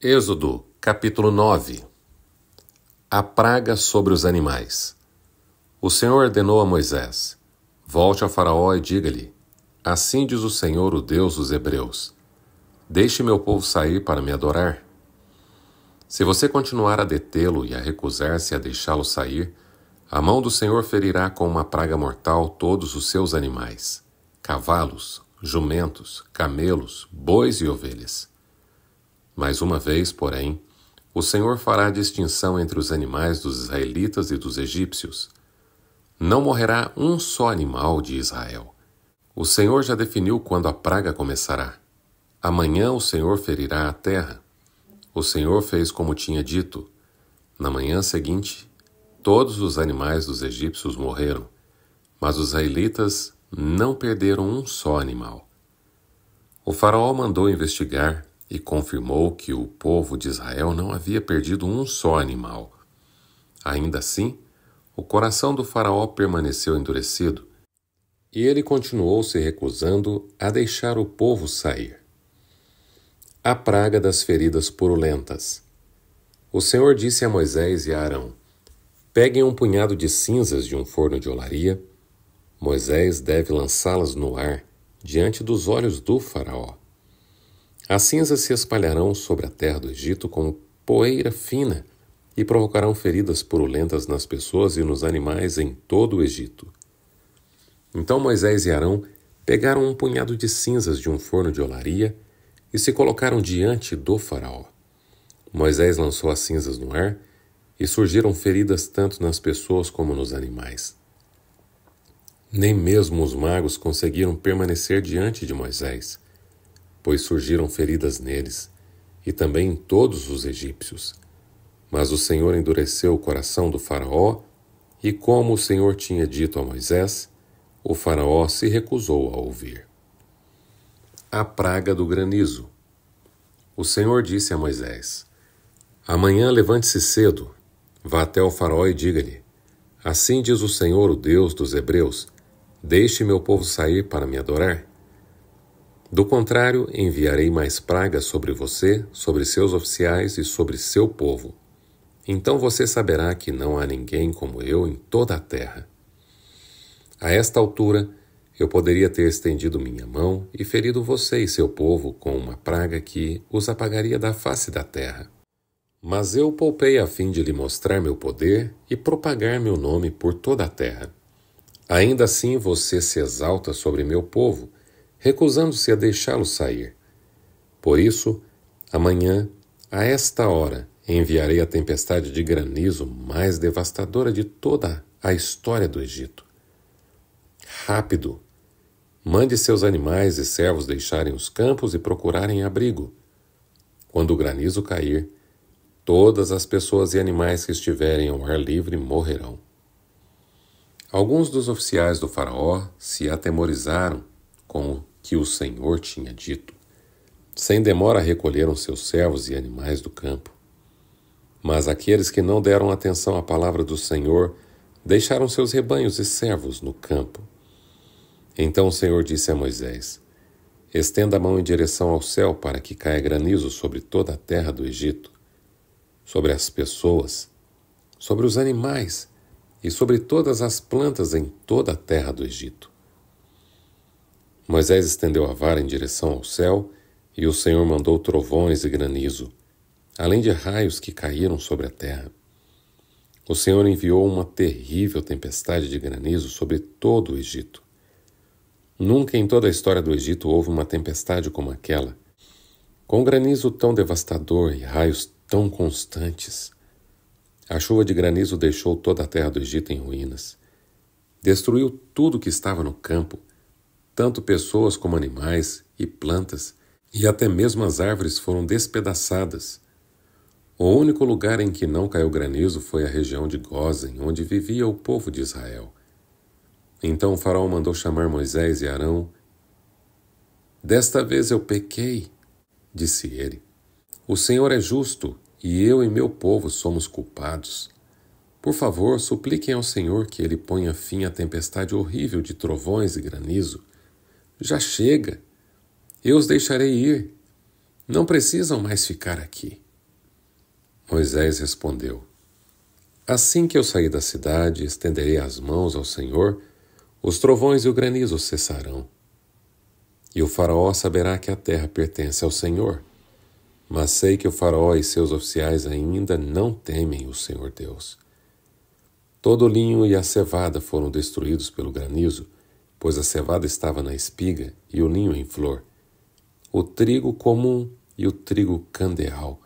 Êxodo, capítulo 9. A praga sobre os animais. O Senhor ordenou a Moisés: volte a Faraó e diga-lhe: assim diz o Senhor, o Deus dos Hebreus: deixe meu povo sair para me adorar. Se você continuar a detê-lo e a recusar-se a deixá-lo sair, a mão do Senhor ferirá com uma praga mortal todos os seus animais: cavalos, jumentos, camelos, bois e ovelhas. Mais uma vez, porém, o Senhor fará distinção entre os animais dos israelitas e dos egípcios. Não morrerá um só animal de Israel. O Senhor já definiu quando a praga começará. Amanhã o Senhor ferirá a terra. O Senhor fez como tinha dito. Na manhã seguinte, todos os animais dos egípcios morreram, mas os israelitas não perderam um só animal. O faraó mandou investigar e confirmou que o povo de Israel não havia perdido um só animal. Ainda assim, o coração do faraó permaneceu endurecido, e ele continuou se recusando a deixar o povo sair. A praga das feridas purulentas. O Senhor disse a Moisés e a Arão: peguem um punhado de cinzas de um forno de olaria. Moisés deve lançá-las no ar, diante dos olhos do faraó. As cinzas se espalharão sobre a terra do Egito como poeira fina e provocarão feridas purulentas nas pessoas e nos animais em todo o Egito. Então Moisés e Arão pegaram um punhado de cinzas de um forno de olaria e se colocaram diante do faraó. Moisés lançou as cinzas no ar e surgiram feridas tanto nas pessoas como nos animais. Nem mesmo os magos conseguiram permanecer diante de Moisés, pois surgiram feridas neles, e também em todos os egípcios. Mas o Senhor endureceu o coração do faraó, e como o Senhor tinha dito a Moisés, o faraó se recusou a ouvir. A praga do granizo. O Senhor disse a Moisés: amanhã levante-se cedo, vá até o faraó e diga-lhe: assim diz o Senhor, o Deus dos Hebreus: deixe meu povo sair para me adorar. Do contrário, enviarei mais pragas sobre você, sobre seus oficiais e sobre seu povo. Então você saberá que não há ninguém como eu em toda a terra. A esta altura, eu poderia ter estendido minha mão e ferido você e seu povo com uma praga que os apagaria da face da terra. Mas eu poupei a fim de lhe mostrar meu poder e propagar meu nome por toda a terra. Ainda assim você se exalta sobre meu povo, recusando-se a deixá-lo sair. Por isso, amanhã, a esta hora, enviarei a tempestade de granizo mais devastadora de toda a história do Egito. Rápido! Mande seus animais e servos deixarem os campos e procurarem abrigo. Quando o granizo cair, todas as pessoas e animais que estiverem ao ar livre morrerão. Alguns dos oficiais do faraó se atemorizaram com o que o Senhor tinha dito. Sem demora recolheram seus servos e animais do campo. Mas aqueles que não deram atenção à palavra do Senhor deixaram seus rebanhos e servos no campo. Então o Senhor disse a Moisés: estenda a mão em direção ao céu para que caia granizo sobre toda a terra do Egito, sobre as pessoas, sobre os animais e sobre todas as plantas em toda a terra do Egito. Moisés estendeu a vara em direção ao céu, e o Senhor mandou trovões e granizo, além de raios que caíram sobre a terra. O Senhor enviou uma terrível tempestade de granizo sobre todo o Egito. Nunca em toda a história do Egito houve uma tempestade como aquela, com granizo tão devastador e raios tão constantes. A chuva de granizo deixou toda a terra do Egito em ruínas. Destruiu tudo que estava no campo, tanto pessoas como animais e plantas, e até mesmo as árvores foram despedaçadas. O único lugar em que não caiu granizo foi a região de Gósen, onde vivia o povo de Israel. Então o faraó mandou chamar Moisés e Arão. Desta vez eu pequei, disse ele. O Senhor é justo, e eu e meu povo somos culpados. Por favor, supliquem ao Senhor que ele ponha fim à tempestade horrível de trovões e granizo. Já chega! Eu os deixarei ir. Não precisam mais ficar aqui. Moisés respondeu: Assim que eu sair da cidade, estenderei as mãos ao Senhor, os trovões e o granizo cessarão. E o faraó saberá que a terra pertence ao Senhor. Mas sei que o faraó e seus oficiais ainda não temem o Senhor Deus. Todo o linho e a cevada foram destruídos pelo granizo, pois a cevada estava na espiga e o linho em flor, o trigo comum e o trigo candeal,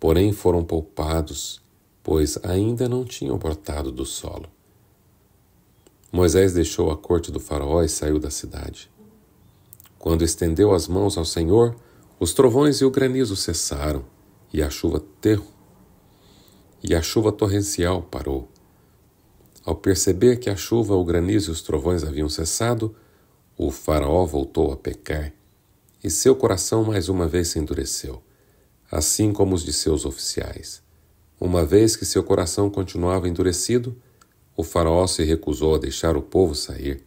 porém foram poupados, pois ainda não tinham brotado do solo. Moisés deixou a corte do faraó e saiu da cidade. Quando estendeu as mãos ao Senhor, os trovões e o granizo cessaram, e a chuva torrencial parou. Ao perceber que a chuva, o granizo e os trovões haviam cessado, o faraó voltou a pecar, e seu coração mais uma vez se endureceu, assim como os de seus oficiais. Uma vez que seu coração continuava endurecido, o faraó se recusou a deixar o povo sair,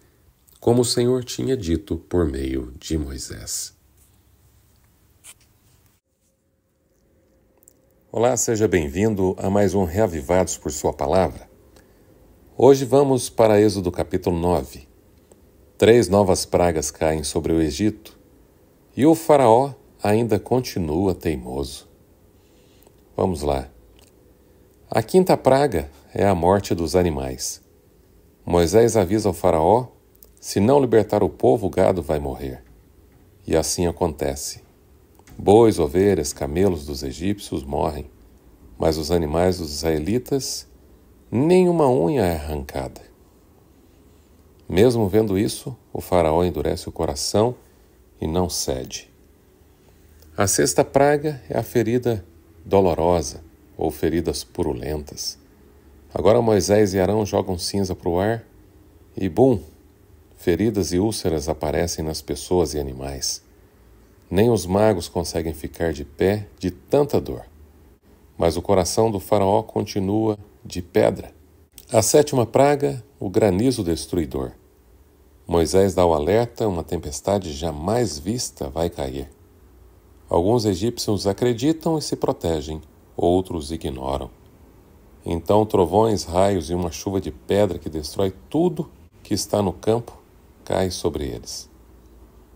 como o Senhor tinha dito por meio de Moisés. Olá, seja bem-vindo a mais um Reavivados por Sua Palavra. Hoje vamos para Êxodo capítulo 9. 3 novas pragas caem sobre o Egito e o faraó ainda continua teimoso. Vamos lá. A 5ª praga é a morte dos animais. Moisés avisa ao faraó: se não libertar o povo, o gado vai morrer. E assim acontece. Bois, ovelhas, camelos dos egípcios morrem, mas os animais dos israelitas, nenhuma unha é arrancada. Mesmo vendo isso, o faraó endurece o coração e não cede. A 6ª praga é a ferida dolorosa, ou feridas purulentas. Agora Moisés e Arão jogam cinza para o ar e, bum, feridas e úlceras aparecem nas pessoas e animais. Nem os magos conseguem ficar de pé de tanta dor. Mas o coração do faraó continua de pedra. A 7ª praga, o granizo destruidor. Moisés dá o alerta: uma tempestade jamais vista vai cair. Alguns egípcios acreditam e se protegem, outros ignoram. Então trovões, raios e uma chuva de pedra que destrói tudo que está no campo cai sobre eles.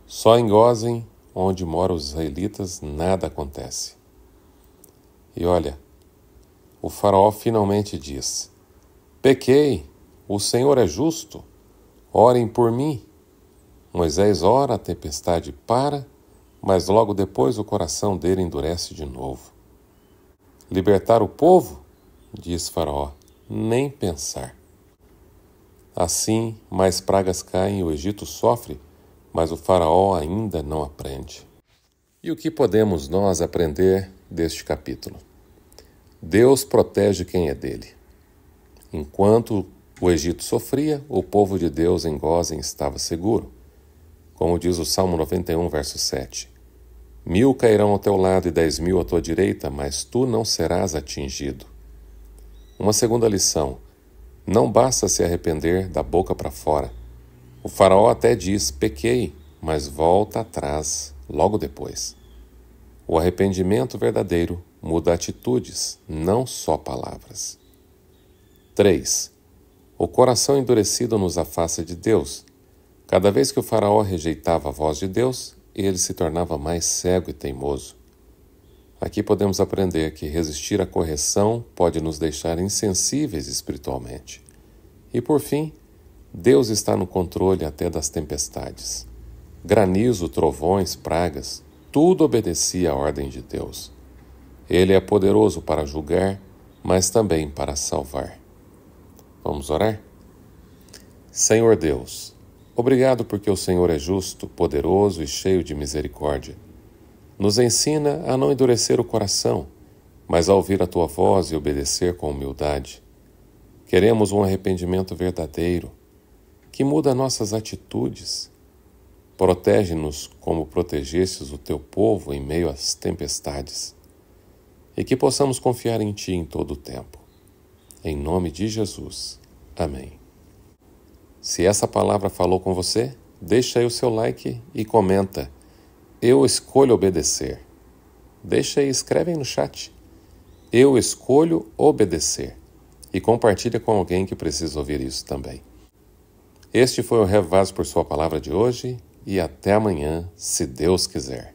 Só em Gósen, onde moram os israelitas, nada acontece. E olha, o faraó finalmente diz: pequei, o Senhor é justo, orem por mim. Moisés ora, a tempestade para, mas logo depois o coração dele endurece de novo. Libertar o povo? Diz faraó, nem pensar. Assim, mais pragas caem e o Egito sofre, mas o faraó ainda não aprende. E o que podemos nós aprender deste capítulo? Deus protege quem é dele. Enquanto o Egito sofria, o povo de Deus em Gósen estava seguro. Como diz o Salmo 91, verso 7. 1000 cairão ao teu lado e 10.000 à tua direita, mas tu não serás atingido. Uma segunda lição: não basta se arrepender da boca para fora. O faraó até diz: pequei, mas volta atrás logo depois. O arrependimento verdadeiro muda atitudes, não só palavras. 3. O coração endurecido nos afasta de Deus. Cada vez que o faraó rejeitava a voz de Deus, ele se tornava mais cego e teimoso. Aqui podemos aprender que resistir à correção pode nos deixar insensíveis espiritualmente. E por fim, Deus está no controle até das tempestades. Granizo, trovões, pragas, tudo obedecia à ordem de Deus. Ele é poderoso para julgar, mas também para salvar. Vamos orar? Senhor Deus, obrigado porque o Senhor é justo, poderoso e cheio de misericórdia. Nos ensina a não endurecer o coração, mas a ouvir a Tua voz e obedecer com humildade. Queremos um arrependimento verdadeiro, que muda nossas atitudes. Protege-nos como protegestes o Teu povo em meio às tempestades, e que possamos confiar em Ti em todo o tempo. Em nome de Jesus. Amém. Se essa palavra falou com você, deixa aí o seu like e comenta: eu escolho obedecer. Deixa aí, escreve aí no chat: Eu escolho obedecer. E compartilha com alguém que precisa ouvir isso também. Este foi o Revaso por Sua Palavra de hoje e até amanhã, se Deus quiser.